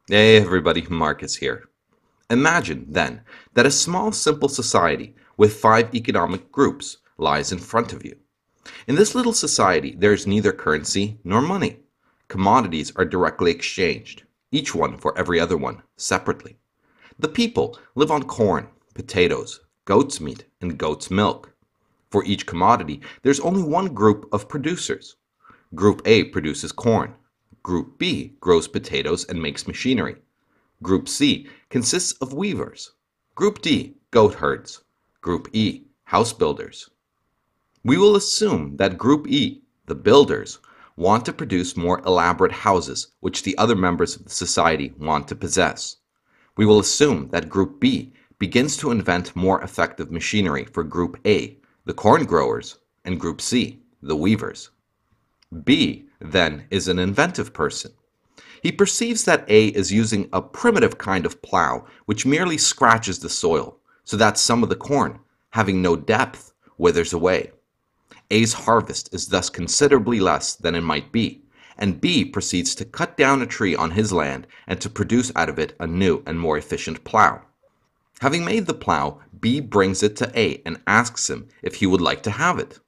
Hey everybody, Marcus here. Imagine, then, that a small simple society with five economic groups lies in front of you. In this little society, there is neither currency nor money. Commodities are directly exchanged, each one for every other one, separately. The people live on corn, potatoes, goat's meat, and goat's milk. For each commodity, there's only one group of producers. Group A produces corn. Group B grows potatoes and makes machinery. Group C consists of weavers. Group D, goat herds. Group E, house builders. We will assume that Group E, the builders, want to produce more elaborate houses which the other members of the society want to possess. We will assume that Group B begins to invent more effective machinery for Group A, the corn growers, and Group C, the weavers. B, then, is an inventive person. He perceives that A is using a primitive kind of plow which merely scratches the soil, so that some of the corn, having no depth, withers away. A's harvest is thus considerably less than it might be, and B proceeds to cut down a tree on his land and to produce out of it a new and more efficient plow. Having made the plow, B brings it to A and asks him if he would like to have it.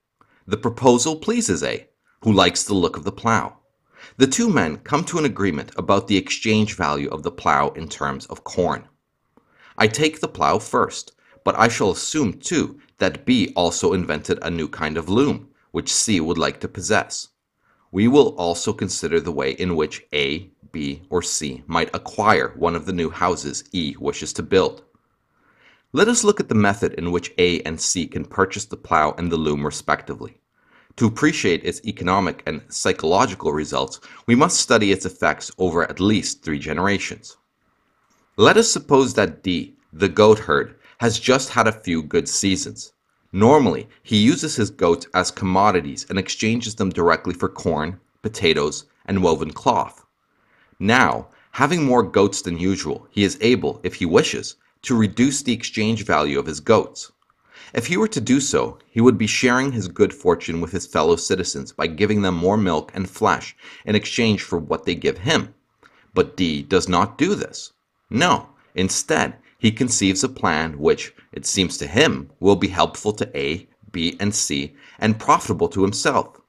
The proposal pleases A, who likes the look of the plow. The two men come to an agreement about the exchange value of the plow in terms of corn. I take the plow first, but I shall assume too that B also invented a new kind of loom, which C would like to possess. We will also consider the way in which A, B, or C might acquire one of the new houses E wishes to build. Let us look at the method in which A and C can purchase the plow and the loom respectively. To appreciate its economic and psychological results, we must study its effects over at least 3 generations. Let us suppose that D, the goat herd, has just had a few good seasons. Normally, he uses his goats as commodities and exchanges them directly for corn, potatoes, and woven cloth. Now, having more goats than usual, he is able, if he wishes, to reduce the exchange value of his goats. If he were to do so, he would be sharing his good fortune with his fellow citizens by giving them more milk and flesh in exchange for what they give him. But D does not do this. No, instead, he conceives a plan which, it seems to him, will be helpful to A, B, and C, and profitable to himself.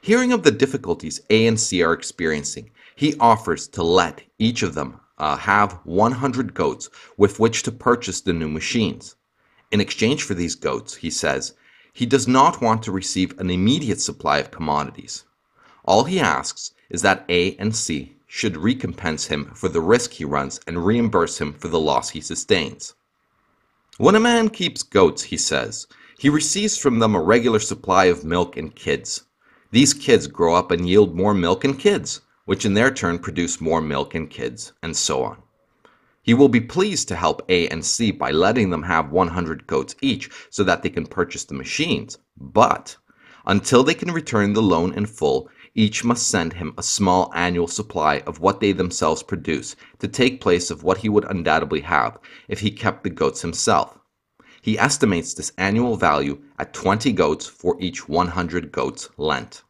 Hearing of the difficulties A and C are experiencing, he offers to let each of them have 100 goats with which to purchase the new machines. In exchange for these goats, he says, he does not want to receive an immediate supply of commodities. All he asks is that A and C should recompense him for the risk he runs and reimburse him for the loss he sustains. When a man keeps goats, he says, he receives from them a regular supply of milk and kids. These kids grow up and yield more milk and kids, which in their turn produce more milk and kids, and so on. He will be pleased to help A and C by letting them have 100 goats each so that they can purchase the machines, but until they can return the loan in full, each must send him a small annual supply of what they themselves produce to take place of what he would undoubtedly have if he kept the goats himself. He estimates this annual value at 20 goats for each 100 goats lent.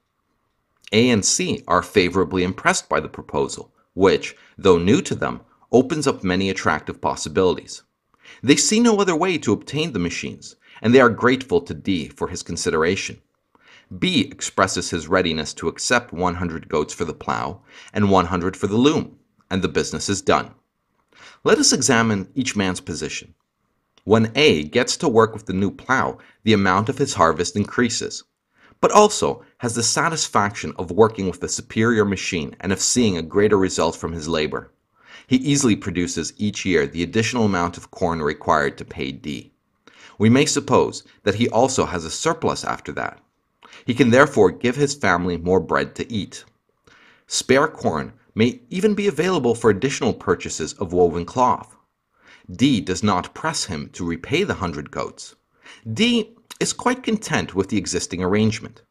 A and C are favorably impressed by the proposal, which, though new to them, opens up many attractive possibilities. They see no other way to obtain the machines, and they are grateful to D for his consideration. B expresses his readiness to accept 100 goats for the plow and 100 for the loom, and the business is done. Let us examine each man's position. When A gets to work with the new plow, the amount of his harvest increases, but also has the satisfaction of working with a superior machine and of seeing a greater result from his labor. He easily produces each year the additional amount of corn required to pay D. We may suppose that he also has a surplus after that. He can therefore give his family more bread to eat. Spare corn may even be available for additional purchases of woven cloth. D does not press him to repay the 100 goats. D is quite content with the existing arrangement.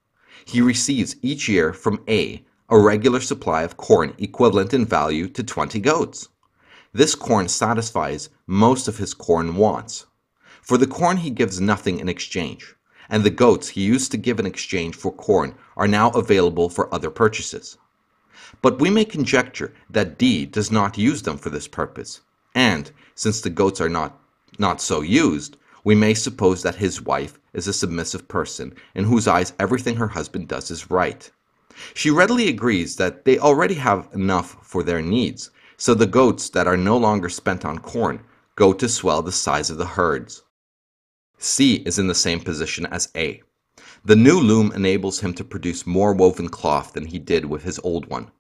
He receives each year from A a regular supply of corn equivalent in value to 20 goats. This corn satisfies most of his corn wants. For the corn he gives nothing in exchange, and the goats he used to give in exchange for corn are now available for other purchases. But we may conjecture that D does not use them for this purpose, and, since the goats are not so used, we may suppose that his wife is a submissive person in whose eyes everything her husband does is right. She readily agrees that they already have enough for their needs, so the goats that are no longer spent on corn go to swell the size of the herds. C is in the same position as A. The new loom enables him to produce more woven cloth than he did with his old one.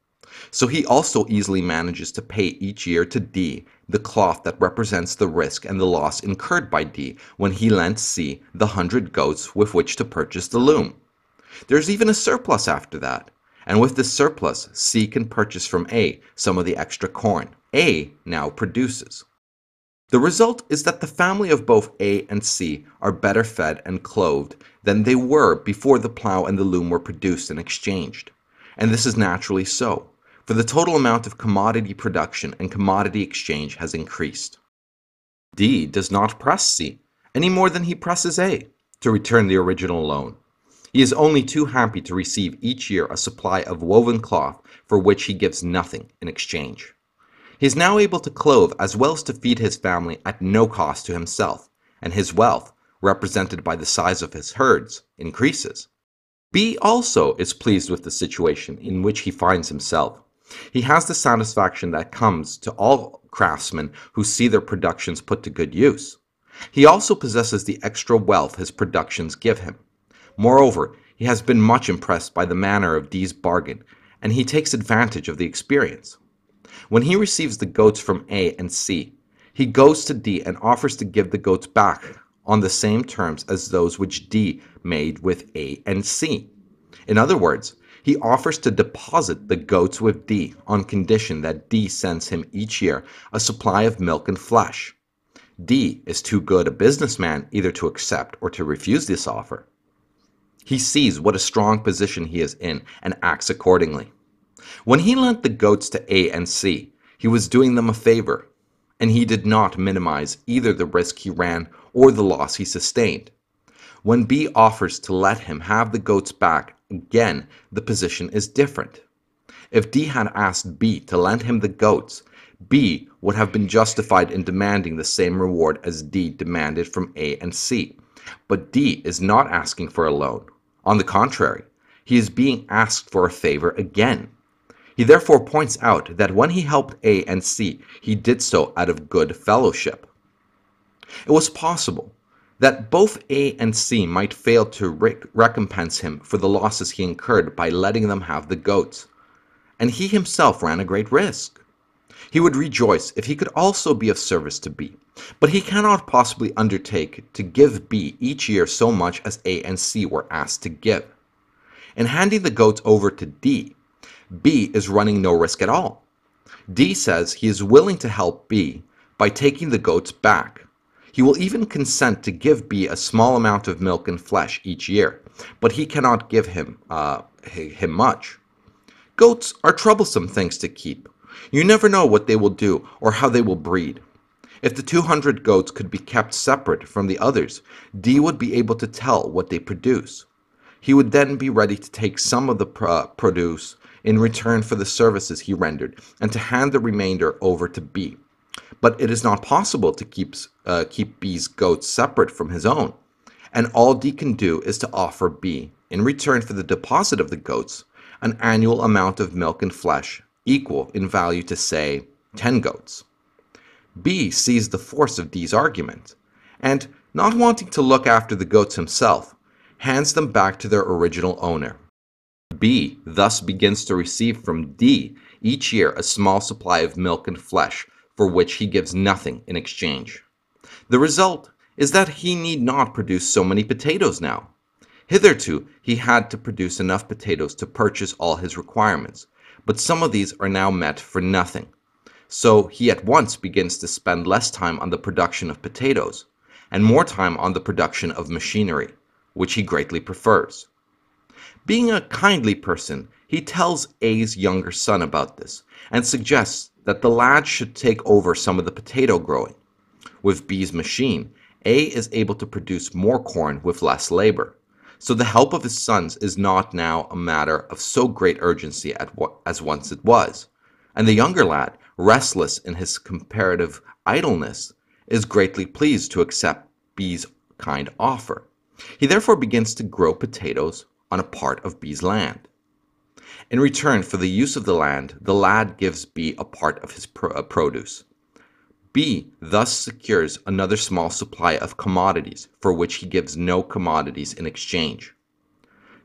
So he also easily manages to pay each year to D the cloth that represents the risk and the loss incurred by D when he lent C the 100 goats with which to purchase the loom. There's even a surplus after that, and with this surplus, C can purchase from A some of the extra corn A now produces. The result is that the family of both A and C are better fed and clothed than they were before the plow and the loom were produced and exchanged. And this is naturally so, for the total amount of commodity production and commodity exchange has increased. D does not press C any more than he presses A to return the original loan. He is only too happy to receive each year a supply of woven cloth for which he gives nothing in exchange. He is now able to clothe as well as to feed his family at no cost to himself, and his wealth, represented by the size of his herds, increases. B also is pleased with the situation in which he finds himself. He has the satisfaction that comes to all craftsmen who see their productions put to good use. He also possesses the extra wealth his productions give him. Moreover, he has been much impressed by the manner of D's bargain, and he takes advantage of the experience. When he receives the goats from A and C, he goes to D and offers to give the goats back on the same terms as those which D made with A and C. In other words, he offers to deposit the goats with D on condition that D sends him each year a supply of milk and flesh. D is too good a businessman either to accept or to refuse this offer. He sees what a strong position he is in and acts accordingly. When he lent the goats to A and C, he was doing them a favor, and he did not minimize either the risk he ran or the loss he sustained. When B offers to let him have the goats back, again, the position is different. If D had asked B to lend him the goats, B would have been justified in demanding the same reward as D demanded from A and C. But D is not asking for a loan. On the contrary, he is being asked for a favor again. He therefore points out that when he helped A and C, he did so out of good fellowship. It was possible that both A and C might fail to recompense him for the losses he incurred by letting them have the goats, and he himself ran a great risk. He would rejoice if he could also be of service to B, but he cannot possibly undertake to give B each year so much as A and C were asked to give. In handing the goats over to D, B is running no risk at all. D says he is willing to help B by taking the goats back. He will even consent to give B a small amount of milk and flesh each year, but he cannot give him much. Goats are troublesome things to keep. You never know what they will do or how they will breed. If the 200 goats could be kept separate from the others, D would be able to tell what they produce. He would then be ready to take some of the produce in return for the services he rendered and to hand the remainder over to B. But it is not possible to keep B's goats separate from his own, and all D can do is to offer B, in return for the deposit of the goats, an annual amount of milk and flesh equal in value to, say, 10 goats. B sees the force of D's argument, and, not wanting to look after the goats himself, hands them back to their original owner. B thus begins to receive from D each year a small supply of milk and flesh, for which he gives nothing in exchange. The result is that he need not produce so many potatoes now. Hitherto, he had to produce enough potatoes to purchase all his requirements, but some of these are now met for nothing. So he at once begins to spend less time on the production of potatoes, and more time on the production of machinery, which he greatly prefers. Being a kindly person, he tells A's younger son about this, and suggests that the lad should take over some of the potato growing. With B's machine, A is able to produce more corn with less labor, so the help of his sons is not now a matter of so great urgency as once it was. And the younger lad, restless in his comparative idleness, is greatly pleased to accept B's kind offer. He therefore begins to grow potatoes on a part of B's land. In return for the use of the land, the lad gives B a part of his produce. B thus secures another small supply of commodities for which he gives no commodities in exchange.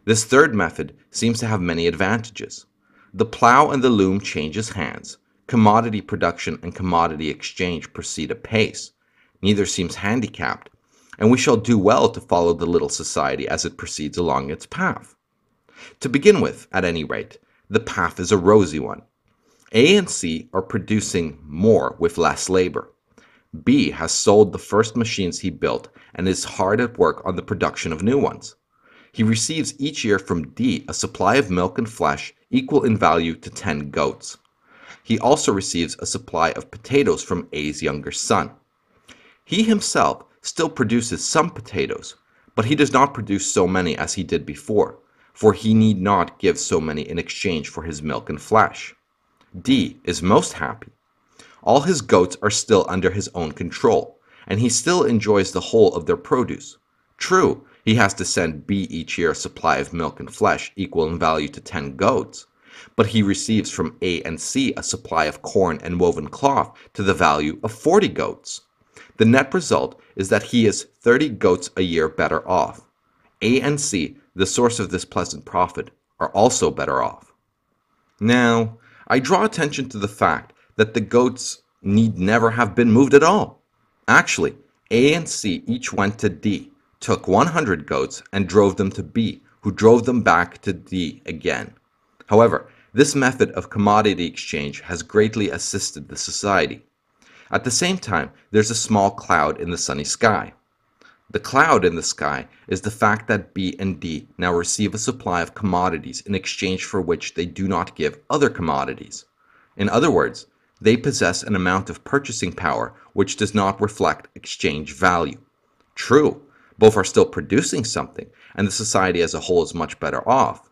This third method seems to have many advantages. The plow and the loom changes hands. Commodity production and commodity exchange proceed apace. Neither seems handicapped, and we shall do well to follow the little society as it proceeds along its path. To begin with, at any rate, the path is a rosy one. A and C are producing more with less labor. B has sold the first machines he built and is hard at work on the production of new ones. He receives each year from D a supply of milk and flesh equal in value to 10 goats. He also receives a supply of potatoes from A's younger son. He himself still produces some potatoes, but he does not produce so many as he did before, for he need not give so many in exchange for his milk and flesh. D is most happy. All his goats are still under his own control, and he still enjoys the whole of their produce. True, he has to send B each year a supply of milk and flesh equal in value to 10 goats, but he receives from A and C a supply of corn and woven cloth to the value of 40 goats. The net result is that he is 30 goats a year better off. A and C, the source of this pleasant profit, are also better off. Now, I draw attention to the fact that the goats need never have been moved at all. Actually, A and C each went to D, took 100 goats, and drove them to B, who drove them back to D again. However, this method of commodity exchange has greatly assisted the society. At the same time, there's a small cloud in the sunny sky. The cloud in the sky is the fact that B and D now receive a supply of commodities in exchange for which they do not give other commodities. In other words, they possess an amount of purchasing power which does not reflect exchange value. True, both are still producing something, and the society as a whole is much better off.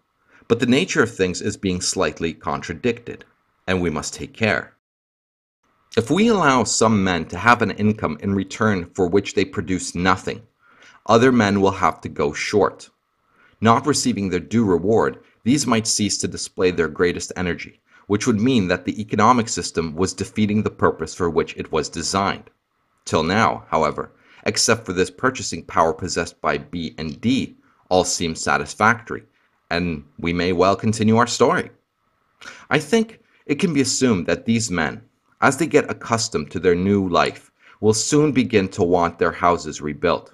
But the nature of things is being slightly contradicted, and we must take care. If we allow some men to have an income in return for which they produce nothing, other men will have to go short. Not receiving their due reward, these might cease to display their greatest energy, which would mean that the economic system was defeating the purpose for which it was designed. Till now, however, except for this purchasing power possessed by B and D, all seems satisfactory, and we may well continue our story. I think it can be assumed that these men, as they get accustomed to their new life, will soon begin to want their houses rebuilt.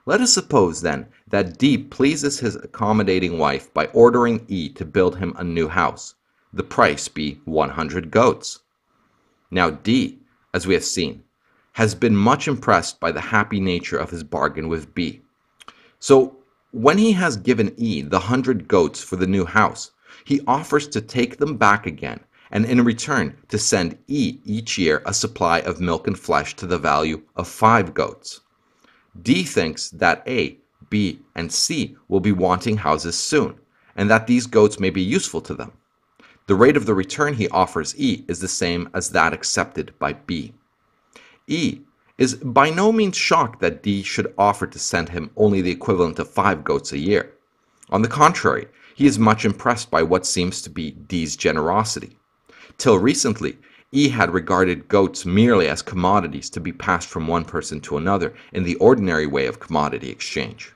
Let us suppose, then, that D pleases his accommodating wife by ordering E to build him a new house, the price be 100 goats. Now D, as we have seen, has been much impressed by the happy nature of his bargain with B. So, when he has given E the 100 goats for the new house, he offers to take them back again, and in return to send E each year a supply of milk and flesh to the value of 5 goats. D thinks that A, B, and C will be wanting houses soon, and that these goats may be useful to them. The rate of the return he offers E is the same as that accepted by B. E is by no means shocked that D should offer to send him only the equivalent of 5 goats a year. On the contrary, he is much impressed by what seems to be D's generosity. Till recently, E had regarded goats merely as commodities to be passed from one person to another in the ordinary way of commodity exchange.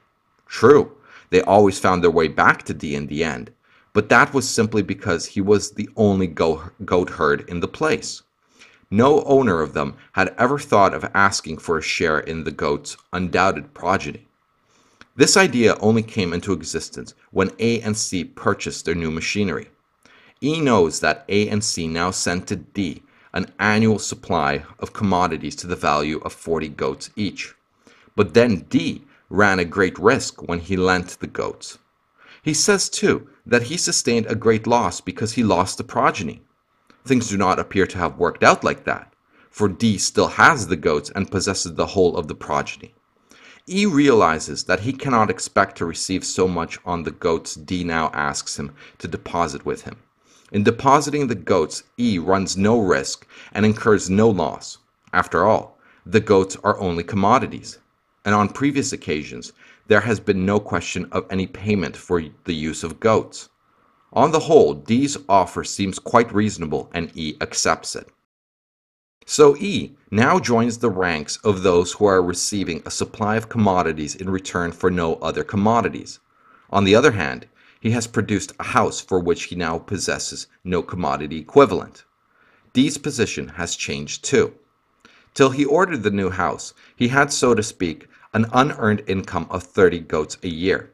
True, they always found their way back to D in the end, but that was simply because he was the only goat herd in the place. No owner of them had ever thought of asking for a share in the goat's undoubted progeny. This idea only came into existence when A and C purchased their new machinery. E knows that A and C now send to D an annual supply of commodities to the value of 40 goats each. But then D ran a great risk when he lent the goats. He says, too, that he sustained a great loss because he lost the progeny. Things do not appear to have worked out like that, for D still has the goats and possesses the whole of the progeny. E realizes that he cannot expect to receive so much on the goats D now asks him to deposit with him. In depositing the goats, E runs no risk and incurs no loss. After all, the goats are only commodities, and on previous occasions there has been no question of any payment for the use of goats. On the whole, D's offer seems quite reasonable and E accepts it. So E now joins the ranks of those who are receiving a supply of commodities in return for no other commodities. On the other hand, he has produced a house for which he now possesses no commodity equivalent. D's position has changed too. Till he ordered the new house, he had, so to speak, an unearned income of 30 goats a year.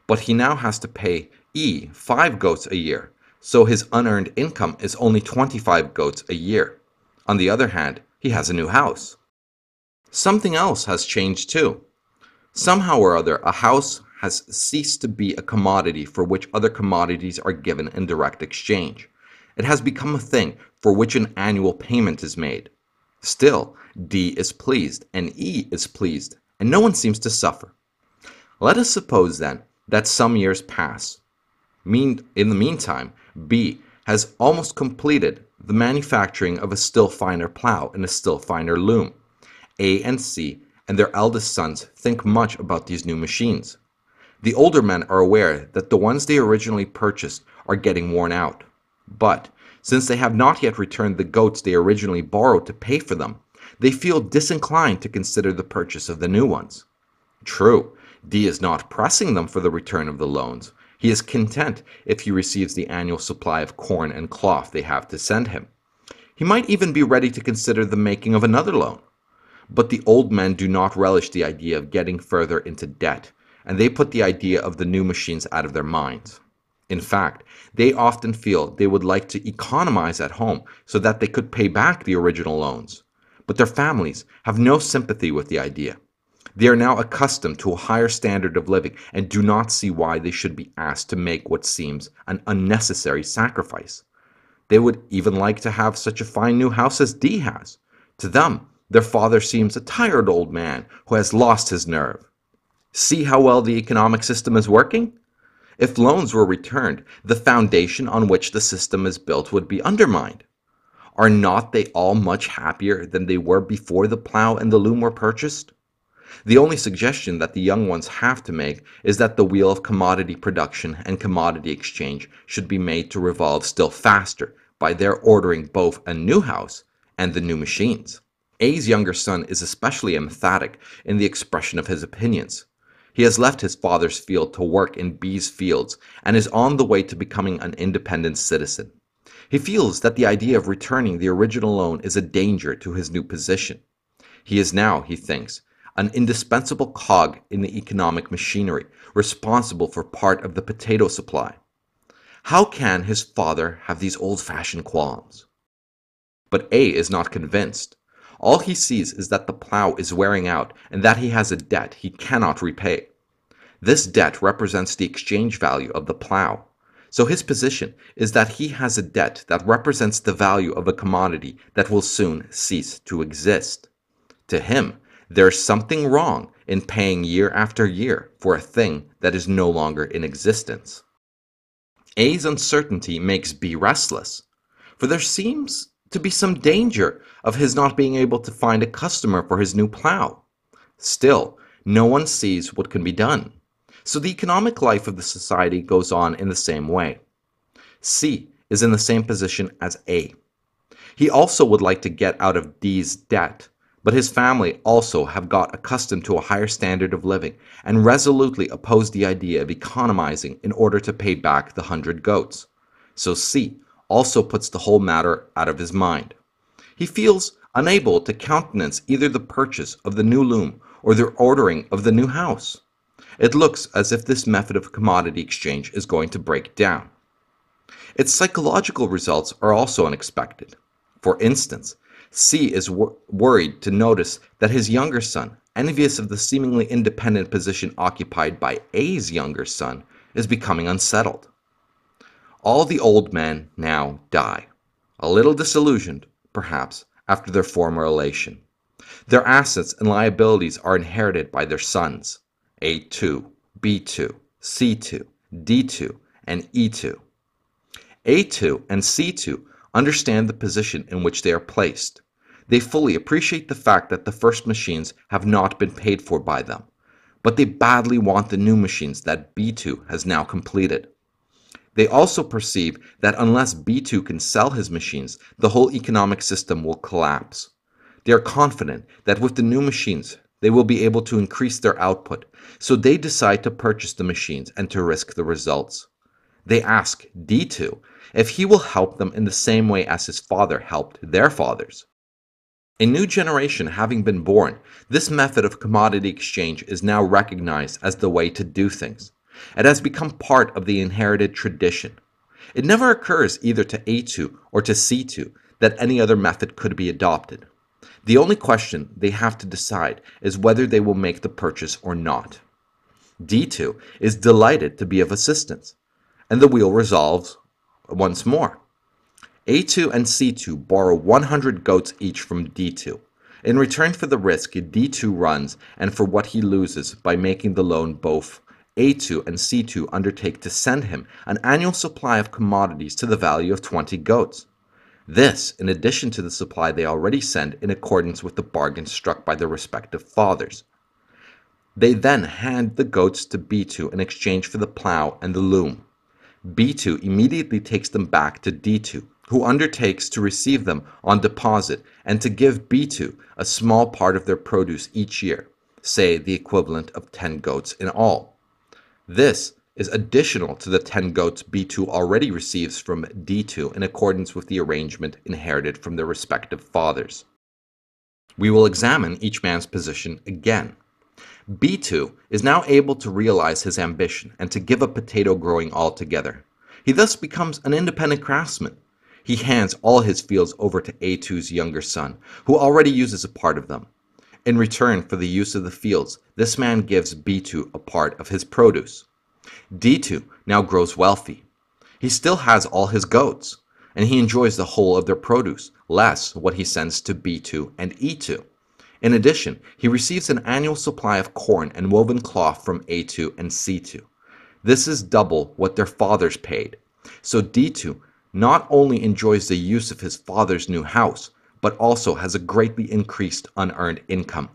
But he now has to pay E 5 goats a year, so his unearned income is only 25 goats a year. On the other hand, he has a new house. Something else has changed too. Somehow or other, a house has ceased to be a commodity for which other commodities are given in direct exchange. It has become a thing for which an annual payment is made. Still, D is pleased, and E is pleased, and no one seems to suffer. Let us suppose, then, that some years pass. In the meantime, B has almost completed the manufacturing of a still finer plow and a still finer loom. A and C and their eldest sons think much about these new machines. The older men are aware that the ones they originally purchased are getting worn out. But, since they have not yet returned the goats they originally borrowed to pay for them, they feel disinclined to consider the purchase of the new ones. True, D is not pressing them for the return of the loans. He is content if he receives the annual supply of corn and cloth they have to send him. He might even be ready to consider the making of another loan. But the old men do not relish the idea of getting further into debt, and they put the idea of the new machines out of their minds. In fact, they often feel they would like to economize at home so that they could pay back the original loans. But their families have no sympathy with the idea. They are now accustomed to a higher standard of living and do not see why they should be asked to make what seems an unnecessary sacrifice. They would even like to have such a fine new house as D has. To them, their father seems a tired old man who has lost his nerve. See how well the economic system is working? If loans were returned, the foundation on which the system is built would be undermined. Are not they all much happier than they were before the plow and the loom were purchased? The only suggestion that the young ones have to make is that the wheel of commodity production and commodity exchange should be made to revolve still faster by their ordering both a new house and the new machines. A's younger son is especially emphatic in the expression of his opinions. He has left his father's field to work in B's fields and is on the way to becoming an independent citizen. He feels that the idea of returning the original loan is a danger to his new position. He is now, he thinks, an indispensable cog in the economic machinery, responsible for part of the potato supply. How can his father have these old-fashioned qualms? But A is not convinced. All he sees is that the plow is wearing out and that he has a debt he cannot repay. This debt represents the exchange value of the plow. So his position is that he has a debt that represents the value of a commodity that will soon cease to exist. To him, there's something wrong in paying year after year for a thing that is no longer in existence. A's uncertainty makes B restless, for there seems to be some danger of his not being able to find a customer for his new plow. Still, no one sees what can be done. So the economic life of the society goes on in the same way. C is in the same position as A. He also would like to get out of D's debt, but his family also have got accustomed to a higher standard of living and resolutely oppose the idea of economizing in order to pay back the 100 goats. So C also puts the whole matter out of his mind. He feels unable to countenance either the purchase of the new loom or the ordering of the new house. It looks as if this method of commodity exchange is going to break down. Its psychological results are also unexpected. For instance, C is worried to notice that his younger son, envious of the seemingly independent position occupied by A's younger son, is becoming unsettled. All the old men now die, a little disillusioned, perhaps, after their former elation. Their assets and liabilities are inherited by their sons, A2, B2, C2, D2, and E2. A2 and C2 understand the position in which they are placed. They fully appreciate the fact that the first machines have not been paid for by them, but they badly want the new machines that B2 has now completed. They also perceive that unless B2 can sell his machines, the whole economic system will collapse. They are confident that with the new machines, they will be able to increase their output, so they decide to purchase the machines and to risk the results. They ask D2 if he will help them in the same way as his father helped their fathers. A new generation having been born, this method of commodity exchange is now recognized as the way to do things. It has become part of the inherited tradition. It never occurs either to A2 or to C2 that any other method could be adopted. The only question they have to decide is whether they will make the purchase or not. D2 is delighted to be of assistance, and the wheel resolves once more. A2 and C2 borrow 100 goats each from D2. In return for the risk D2 runs and for what he loses by making the loan, both A2 and C2 undertake to send him an annual supply of commodities to the value of 20 goats. This, in addition to the supply they already send in accordance with the bargain struck by their respective fathers. They then hand the goats to B2 in exchange for the plow and the loom. B2 immediately takes them back to D2, who undertakes to receive them on deposit and to give B2 a small part of their produce each year, say the equivalent of 10 goats in all. This is additional to the 10 goats B2 already receives from D2 in accordance with the arrangement inherited from their respective fathers. We will examine each man's position again. B2 is now able to realize his ambition and to give up potato growing altogether. He thus becomes an independent craftsman. He hands all his fields over to A2's younger son, who already uses a part of them. In return for the use of the fields, this man gives B2 a part of his produce. D2 now grows wealthy. He still has all his goats, and he enjoys the whole of their produce, less what he sends to B2 and E2. In addition, he receives an annual supply of corn and woven cloth from A2 and C2. This is double what their fathers paid. So D2 not only enjoys the use of his father's new house, but also has a greatly increased unearned income.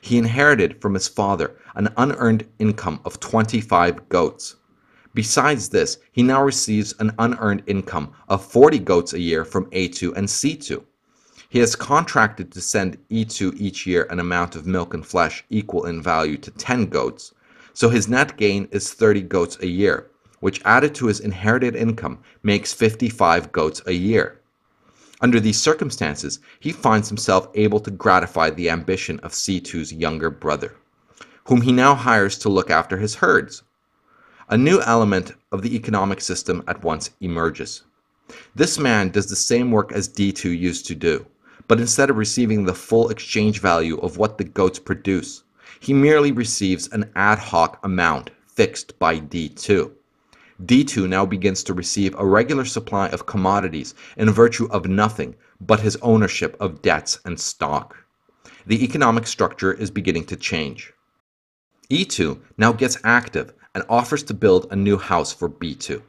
He inherited from his father an unearned income of 25 goats. Besides this, he now receives an unearned income of 40 goats a year from A2 and C2. He has contracted to send E2 each year an amount of milk and flesh equal in value to 10 goats, so his net gain is 30 goats a year, which added to his inherited income makes 55 goats a year. Under these circumstances, he finds himself able to gratify the ambition of C2's younger brother, whom he now hires to look after his herds. A new element of the economic system at once emerges. This man does the same work as D2 used to do, but instead of receiving the full exchange value of what the goats produce, he merely receives an ad hoc amount fixed by D2. D2 now begins to receive a regular supply of commodities in virtue of nothing but his ownership of debts and stock. The economic structure is beginning to change. E2 now gets active and offers to build a new house for B2.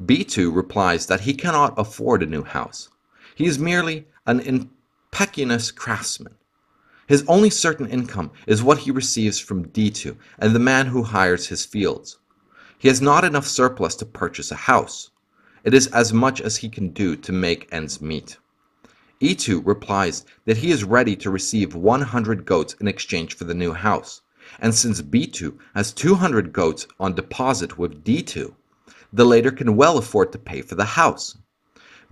B2 replies that he cannot afford a new house. He is merely an impecunious craftsman. His only certain income is what he receives from D2 and the man who hires his fields. He has not enough surplus to purchase a house. It is as much as he can do to make ends meet. E2 replies that he is ready to receive 100 goats in exchange for the new house, and since B2 has 200 goats on deposit with D2, the latter can well afford to pay for the house.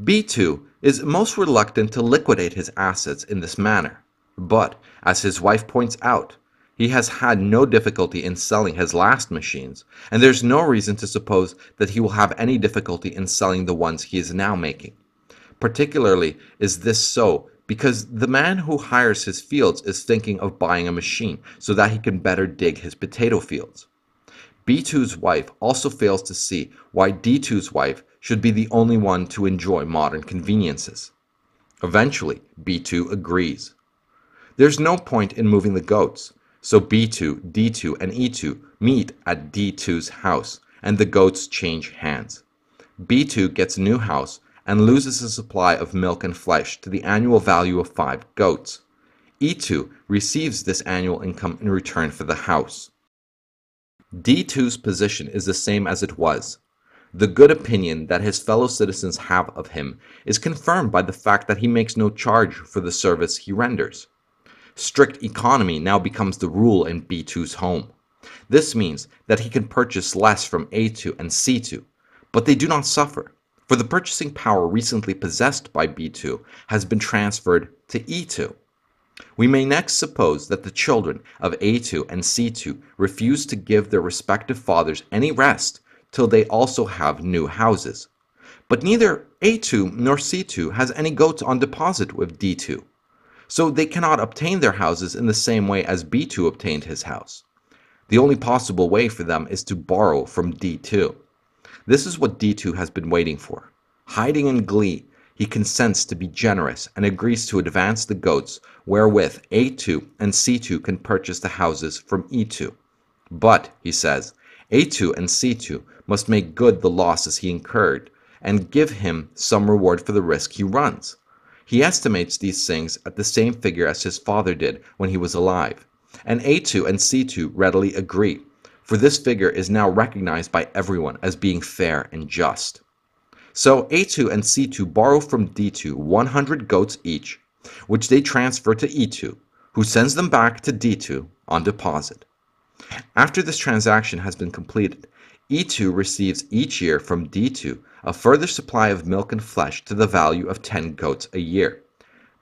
B2 is most reluctant to liquidate his assets in this manner, but, as his wife points out, he has had no difficulty in selling his last machines, and there's no reason to suppose that he will have any difficulty in selling the ones he is now making. Particularly is this so because the man who hires his fields is thinking of buying a machine so that he can better dig his potato fields. B2's wife also fails to see why D2's wife should be the only one to enjoy modern conveniences. Eventually, B2 agrees. There's no point in moving the goats, so B2, D2, and E2 meet at D2's house, and the goats change hands. B2 gets a new house and loses a supply of milk and flesh to the annual value of 5 goats. E2 receives this annual income in return for the house. D2's position is the same as it was. The good opinion that his fellow citizens have of him is confirmed by the fact that he makes no charge for the service he renders. Strict economy now becomes the rule in B2's home. This means that he can purchase less from A2 and C2, but they do not suffer, for the purchasing power recently possessed by B2 has been transferred to E2. We may next suppose that the children of A2 and C2 refuse to give their respective fathers any rest till they also have new houses. But neither A2 nor C2 has any goats on deposit with D2, so they cannot obtain their houses in the same way as B2 obtained his house. The only possible way for them is to borrow from D2. This is what D2 has been waiting for. Hiding in glee, he consents to be generous and agrees to advance the goats wherewith A2 and C2 can purchase the houses from E2. But, he says, A2 and C2 must make good the losses he incurred and give him some reward for the risk he runs. He estimates these things at the same figure as his father did when he was alive, and A2 and C2 readily agree, for this figure is now recognized by everyone as being fair and just. So A2 and C2 borrow from D2 100 goats each, which they transfer to E2, who sends them back to D2 on deposit. After this transaction has been completed, E2 receives each year from D2 a further supply of milk and flesh to the value of 10 goats a year.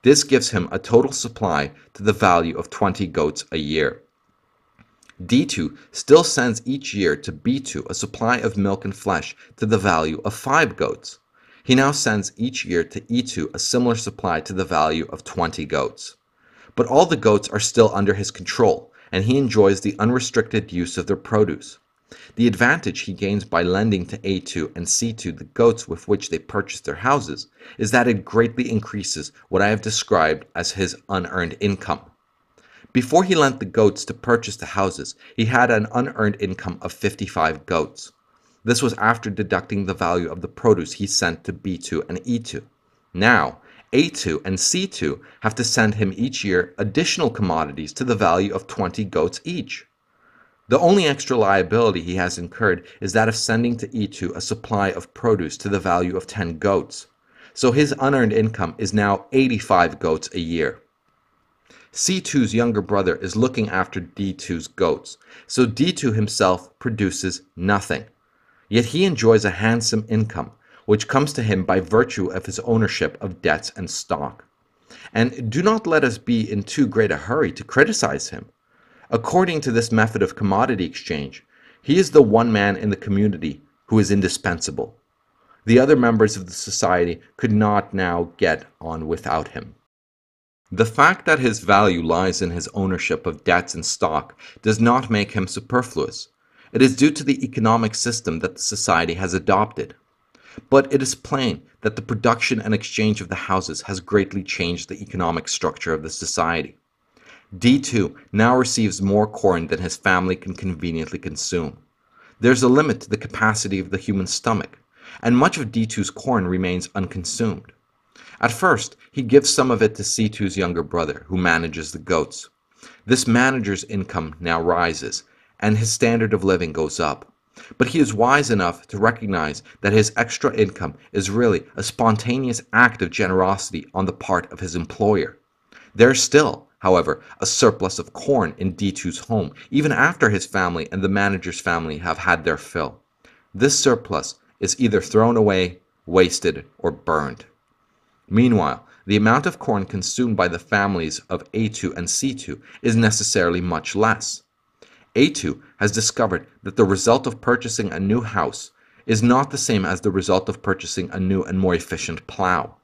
This gives him a total supply to the value of 20 goats a year. D2 still sends each year to B2 a supply of milk and flesh to the value of 5 goats. He now sends each year to E2 a similar supply to the value of 20 goats. But all the goats are still under his control, and he enjoys the unrestricted use of their produce. The advantage he gains by lending to A2 and C2 the goats with which they purchase their houses is that it greatly increases what I have described as his unearned income. Before he lent the goats to purchase the houses, he had an unearned income of 55 goats. This was after deducting the value of the produce he sent to B2 and E2. Now, A2 and C2 have to send him each year additional commodities to the value of 20 goats each. The only extra liability he has incurred is that of sending to E2 a supply of produce to the value of 10 goats. So his unearned income is now 85 goats a year. C2's younger brother is looking after D2's goats, so D2 himself produces nothing. Yet he enjoys a handsome income, which comes to him by virtue of his ownership of debts and stock. And do not let us be in too great a hurry to criticize him. According to this method of commodity exchange, he is the one man in the community who is indispensable. The other members of the society could not now get on without him. The fact that his value lies in his ownership of debts and stock does not make him superfluous. It is due to the economic system that the society has adopted. But it is plain that the production and exchange of the houses has greatly changed the economic structure of the society. D2 now receives more corn than his family can conveniently consume. There's a limit to the capacity of the human stomach, and much of D2's corn remains unconsumed. At first, he gives some of it to C2's younger brother, who manages the goats. This manager's income now rises, and his standard of living goes up. But he is wise enough to recognize that his extra income is really a spontaneous act of generosity on the part of his employer. There is still, however, a surplus of corn in D2's home, even after his family and the manager's family have had their fill. This surplus is either thrown away, wasted, or burned. Meanwhile, the amount of corn consumed by the families of A2 and C2 is necessarily much less. A2 has discovered that the result of purchasing a new house is not the same as the result of purchasing a new and more efficient plow.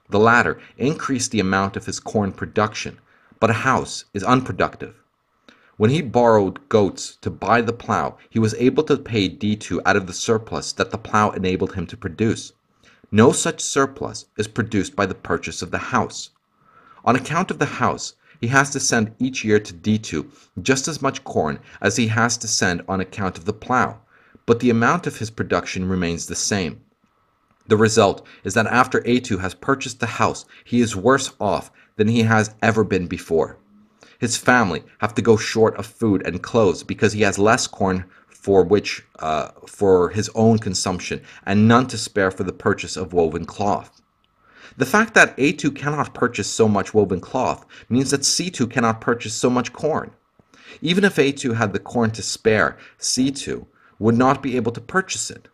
The latter increased the amount of his corn production, but a house is unproductive. When he borrowed goats to buy the plow, he was able to pay D2 out of the surplus that the plow enabled him to produce. No such surplus is produced by the purchase of the house. On account of the house, he has to send each year to D2 just as much corn as he has to send on account of the plow, but the amount of his production remains the same. The result is that after A2 has purchased the house, he is worse off than he has ever been before. His family have to go short of food and clothes because he has less corn for his own consumption and none to spare for the purchase of woven cloth. The fact that A2 cannot purchase so much woven cloth means that C2 cannot purchase so much corn. Even if A2 had the corn to spare, C2 would not be able to purchase it.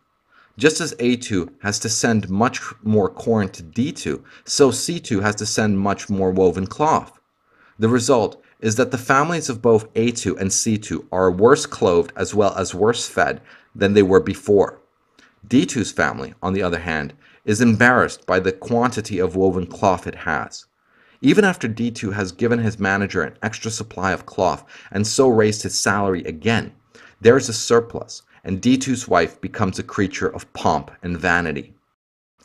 Just as A2 has to send much more corn to D2, so C2 has to send much more woven cloth. The result is that the families of both A2 and C2 are worse clothed as well as worse fed than they were before. D2's family, on the other hand, is embarrassed by the quantity of woven cloth it has. Even after D2 has given his manager an extra supply of cloth and so raised his salary again, there is a surplus, and D2's wife becomes a creature of pomp and vanity.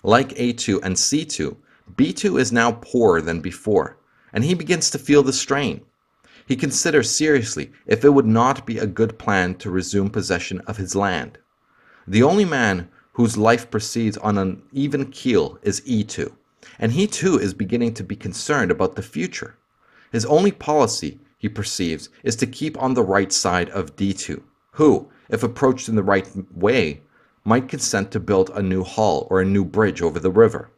Like A2 and C2, B2 is now poorer than before, and he begins to feel the strain. He considers seriously if it would not be a good plan to resume possession of his land. The only man whose life proceeds on an even keel is E2, and he too is beginning to be concerned about the future. His only policy, he perceives, is to keep on the right side of D2, who, if approached in the right way, might consent to build a new hull or a new bridge over the river.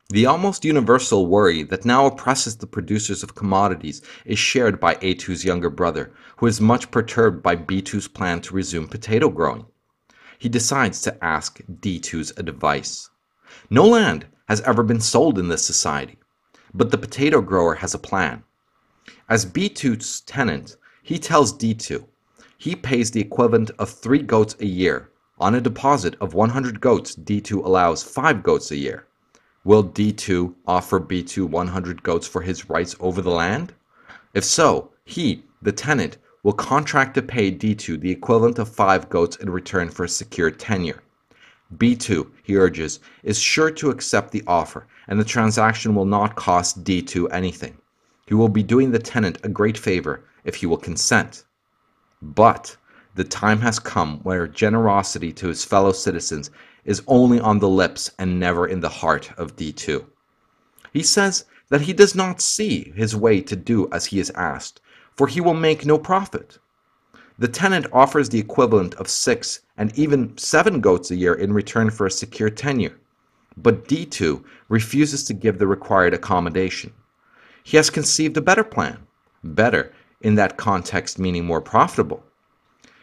The almost universal worry that now oppresses the producers of commodities is shared by A2's younger brother, who is much perturbed by B2's plan to resume potato growing. He decides to ask D2's advice. No land has ever been sold in this society, but the potato grower has a plan. As B2's tenant, he tells D2 he pays the equivalent of 3 goats a year. On a deposit of 100 goats, D2 allows 5 goats a year. Will D2 offer B2 100 goats for his rights over the land? If so, he, the tenant, will contract to pay D2 the equivalent of 5 goats in return for a secure tenure. B2, he urges, is sure to accept the offer, and the transaction will not cost D2 anything. He will be doing the tenant a great favor if he will consent. But the time has come where generosity to his fellow citizens is only on the lips and never in the heart of D2. He says that he does not see his way to do as he is asked, for he will make no profit. The tenant offers the equivalent of 6 and even 7 goats a year in return for a secure tenure, but D2 refuses to give the required accommodation. He has conceived a better plan, better in that context meaning more profitable.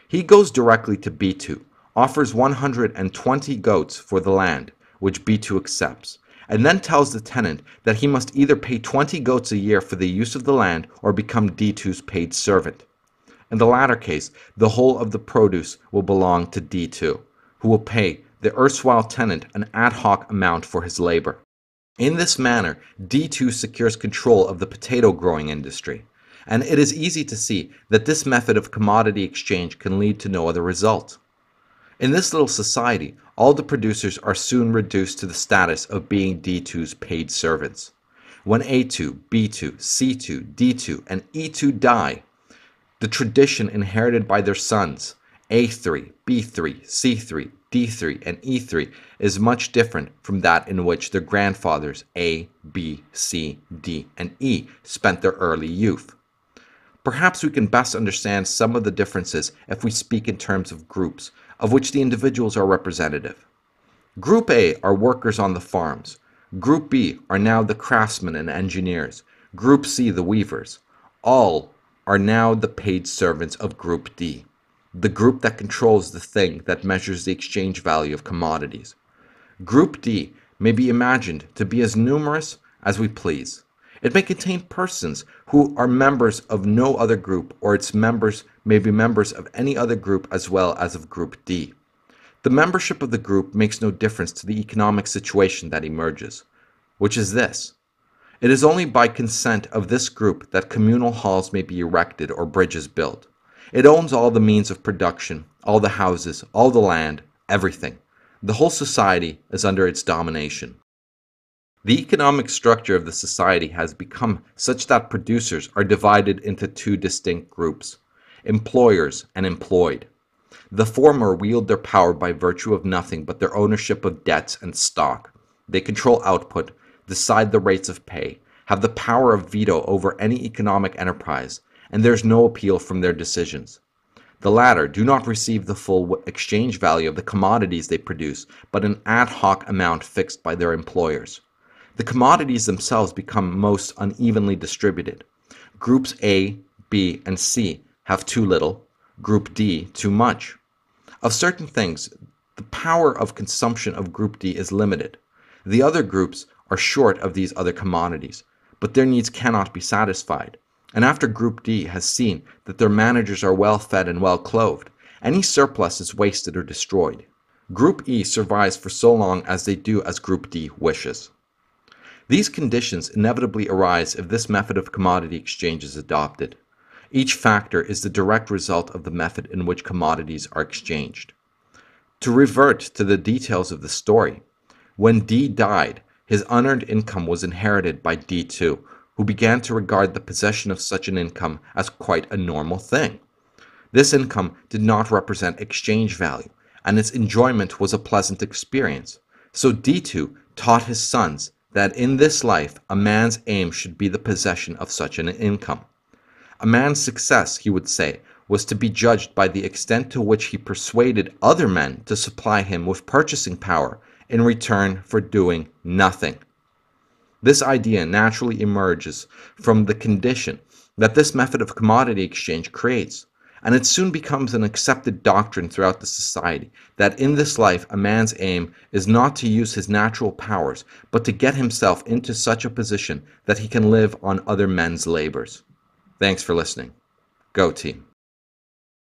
He goes directly to B2, offers 120 goats for the land, which B2 accepts, and then tells the tenant that he must either pay 20 goats a year for the use of the land or become D2's paid servant. In the latter case, the whole of the produce will belong to D2, who will pay the erstwhile tenant an ad hoc amount for his labor. In this manner, D2 secures control of the potato growing industry, and it is easy to see that this method of commodity exchange can lead to no other result. In this little society, all the producers are soon reduced to the status of being D2's paid servants. When A2, B2, C2, D2, and E2 die, the tradition inherited by their sons, A3, B3, C3, D3, and E3, is much different from that in which their grandfathers A, B, C, D, and E spent their early youth. Perhaps we can best understand some of the differences if we speak in terms of groups, of which the individuals are representative. Group A are workers on the farms. Group B are now the craftsmen and engineers. Group C the weavers. All are now the paid servants of Group D, the group that controls the thing that measures the exchange value of commodities. Group D may be imagined to be as numerous as we please. It may contain persons who are members of no other group, or its members may be members of any other group as well as of Group D. The membership of the group makes no difference to the economic situation that emerges, which is this. It is only by consent of this group that communal halls may be erected or bridges built. It owns all the means of production, all the houses, all the land, everything. The whole society is under its domination. The economic structure of the society has become such that producers are divided into two distinct groups: employers and employed. The former wield their power by virtue of nothing but their ownership of debts and stock. They control output, decide the rates of pay, have the power of veto over any economic enterprise, and there is no appeal from their decisions. The latter do not receive the full exchange value of the commodities they produce, but an ad hoc amount fixed by their employers. The commodities themselves become most unevenly distributed. Groups A, B, and C have too little, Group D too much. Of certain things, the power of consumption of Group D is limited. The other groups are short of these other commodities, but their needs cannot be satisfied. And after Group D has seen that their managers are well fed and well clothed, any surplus is wasted or destroyed. Group E survives for so long as they do as Group D wishes. These conditions inevitably arise if this method of commodity exchange is adopted. Each factor is the direct result of the method in which commodities are exchanged. To revert to the details of the story, when D died, his unearned income was inherited by D2, who began to regard the possession of such an income as quite a normal thing. This income did not represent exchange value, and its enjoyment was a pleasant experience. So D2 taught his sons that in this life a man's aim should be the possession of such an income. A man's success, he would say, was to be judged by the extent to which he persuaded other men to supply him with purchasing power in return for doing nothing. This idea naturally emerges from the condition that this method of commodity exchange creates, and it soon becomes an accepted doctrine throughout the society that in this life a man's aim is not to use his natural powers, but to get himself into such a position that he can live on other men's labors. Thanks for listening. Go team.